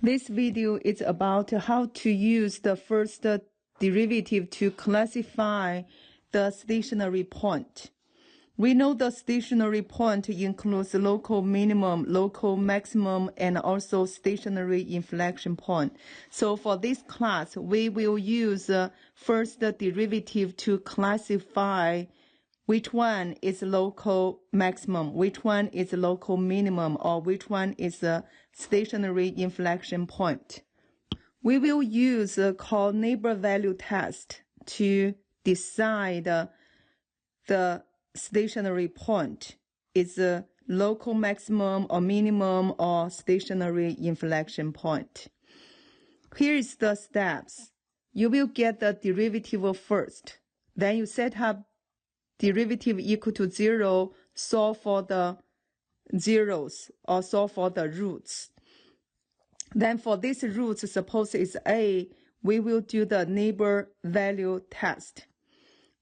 This video is about how to use the first derivative to classify the stationary point. We know the stationary point includes local minimum, local maximum, and also stationary inflection point. So for this class, we will use first derivative to classify which one is local maximum, which one is local minimum, or which one is a stationary inflection point. We will use called neighbor value test to decide the stationary point is a local maximum or minimum or stationary inflection point. Here is the steps. You will get the derivative first. Then you set up derivative equal to 0, solve for the zeros or solve for the roots. Then for these roots, suppose it's A, we will do the neighbor value test.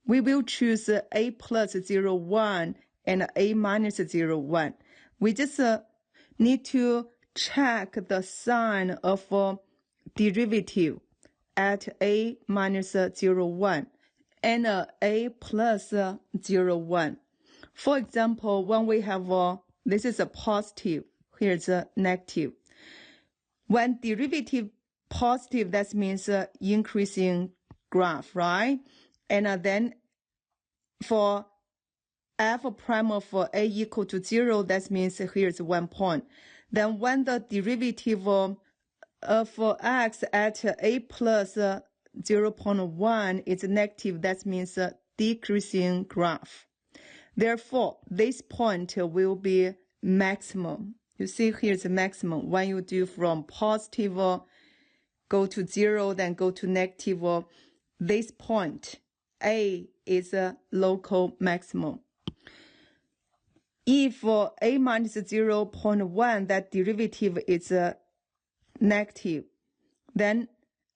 We will choose A plus 0, 1 and A minus 0, 1. We just need to check the sign of derivative at A minus 0, 1 and A plus 0, 1. For example, when we have this is a positive, here's a negative. When derivative positive, that means increasing graph, right? And then for f prime of a equal to 0, that means here's 1 point. Then when the derivative of x at a plus 0.1 is negative, that means decreasing graph. Therefore, this point will be maximum. You see here's the maximum. When you do from positive go to 0, then go to negative, this point A is a local maximum. If A minus 0.1, that derivative is negative, then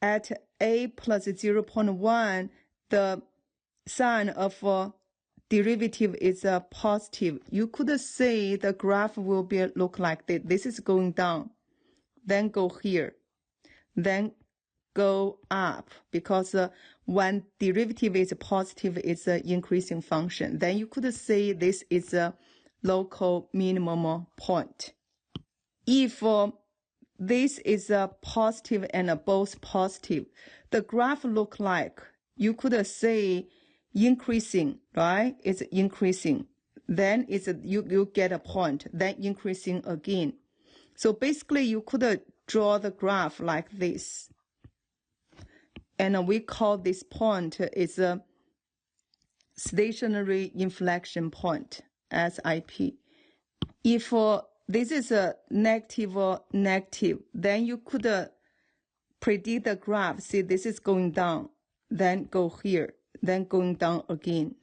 at A plus 0.1, the sign of derivative is positive. You could say the graph will be look like this. This is going down, then go here, then go up, because when derivative is positive, it's an increasing function. Then you could say this is a local minimum point. If this is a positive and both positive, the graph look like, you could say increasing, right? It's increasing. Then it's you get a point, then increasing again. So basically, you could draw the graph like this. And we call this point is a stationary inflection point, SIP. If this is a negative or negative, then you could predict the graph. See, this is going down, then go here, then going down again.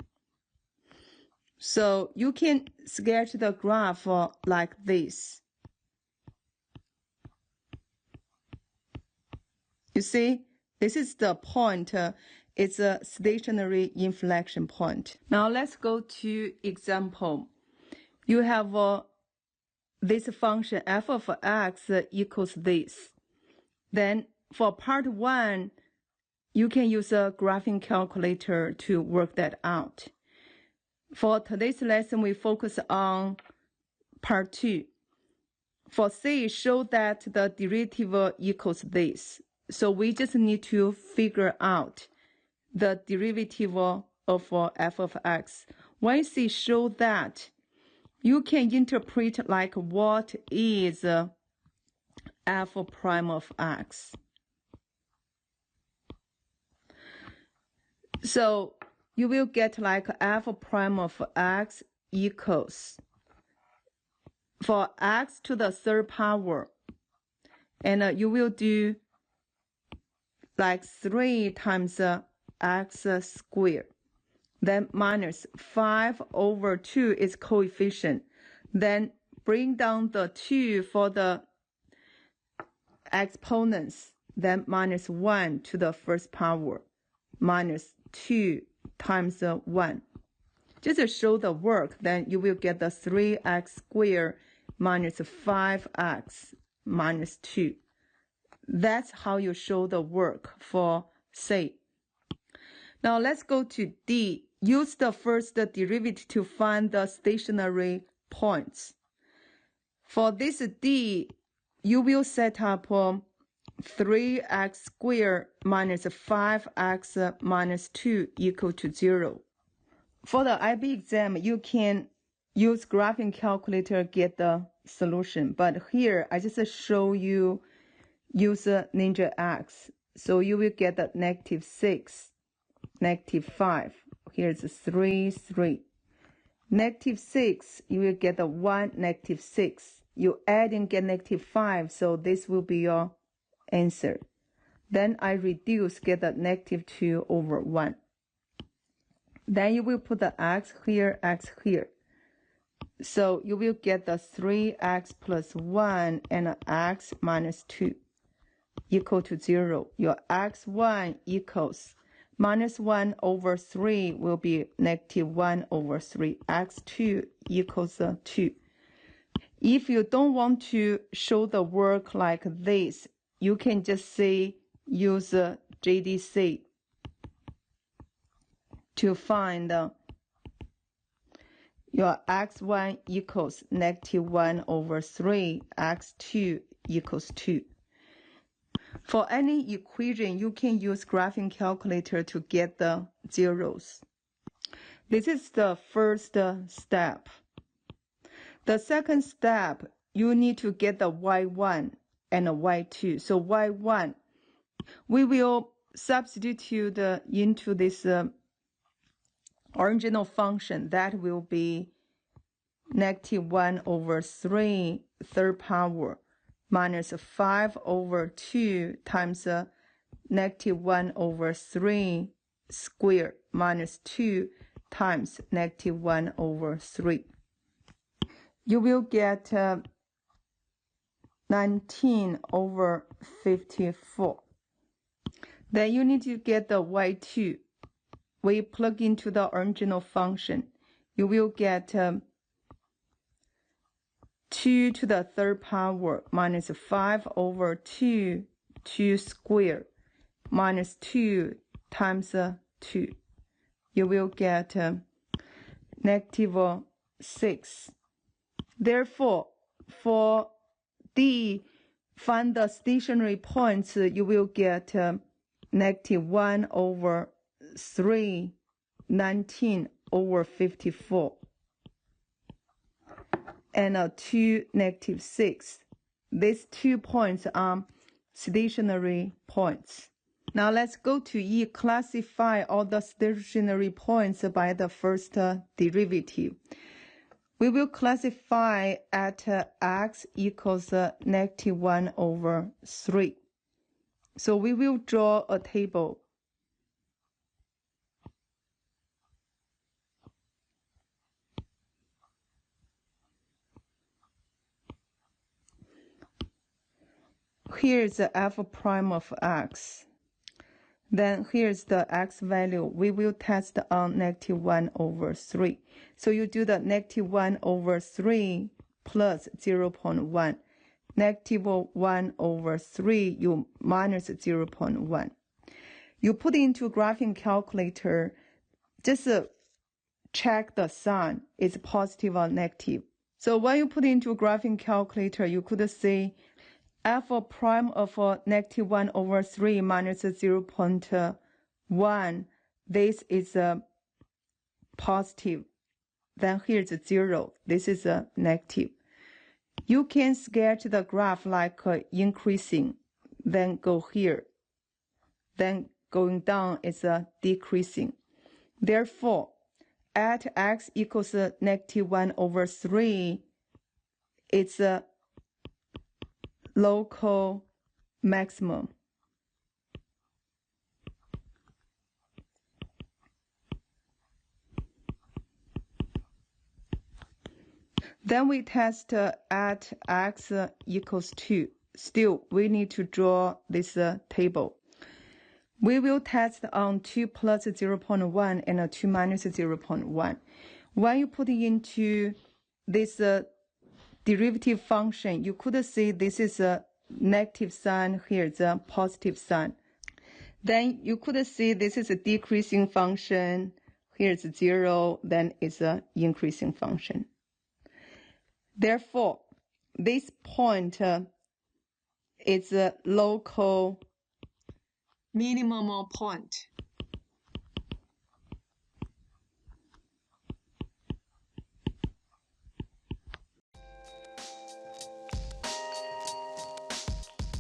So you can sketch the graph like this. You see, this is the point. It's a stationary inflection point. Now let's go to example. You have this function f of x equals this. Then for part 1, you can use a graphing calculator to work that out. For today's lesson, we focus on part 2. For C, show that the derivative equals this. So we just need to figure out the derivative of f of x. When C show that, you can interpret like what is f prime of x. So you will get like f prime of x equals for x to the third power, and you will do like 3 times x squared, then minus 5 over 2 is coefficient, then bring down the 2 for the exponents, then minus 1 to the first power, minus 2 times 1. Just show the work, then you will get the 3x squared minus 5x minus 2. That's how you show the work for C. Now let's go to D. Use the first derivative to find the stationary points. For this D, you will set up 3x squared minus 5x minus 2 equal to 0. For the IB exam, you can use graphing calculator get the solution. But here, I just show you use Ninja X. So you will get the -6, -5. Here's 3, 3. -6, you will get the 1, -6. You add and get -5, so this will be your answer. Then I reduce, get the -2 over 1. Then you will put the x here, So you will get the 3x plus 1 and x minus 2 equal to 0. Your x1 equals -1 over 3 will be -1 over 3. x2 equals 2. If you don't want to show the work like this, you can just say use JDC to find your x1 equals -1 over 3, x2 equals 2. For any equation, you can use graphing calculator to get the zeros. This is the first step. The second step, you need to get the y1 and the y2. So y1, we will substitute into this original function. That will be -1 over 3 third power minus 5 over 2 times -1 over 3 squared minus 2 times -1 over 3. You will get 19 over 54. Then you need to get the y2. We plug into the original function. You will get 2 to the third power minus 5 over 2 squared minus 2 times 2. You will get -6. Therefore, for D, find the stationary points, you will get -1 over 3, 19 over 54. And 2, -6. These 2 points are stationary points. Now let's go to E, classify all the stationary points by the first derivative. We will classify at x equals -1 over 3. So we will draw a table. Here's the f prime of x. Then here's the x value. We will test on -1 over 3. So you do the -1 over 3 plus 0.1. -1 over 3, you minus 0.1. You put into graphing calculator, just check the sign. It's positive or negative. So when you put into graphing calculator, you could say f prime of -1 over 3 minus 0.1, this is a positive. Then here's 0. This is a negative. You can sketch the graph like increasing, then go here. Then going down is decreasing. Therefore, at x equals -1 over 3, it's a local maximum. Then we test at x equals 2. Still, we need to draw this table. We will test on 2 plus 0.1 and 2 minus 0.1. When you put into this derivative function, you could see this is negative sign, here's a positive sign. Then you could see this is a decreasing function. Here's 0, then it's an increasing function. Therefore, this point is a local minimum point.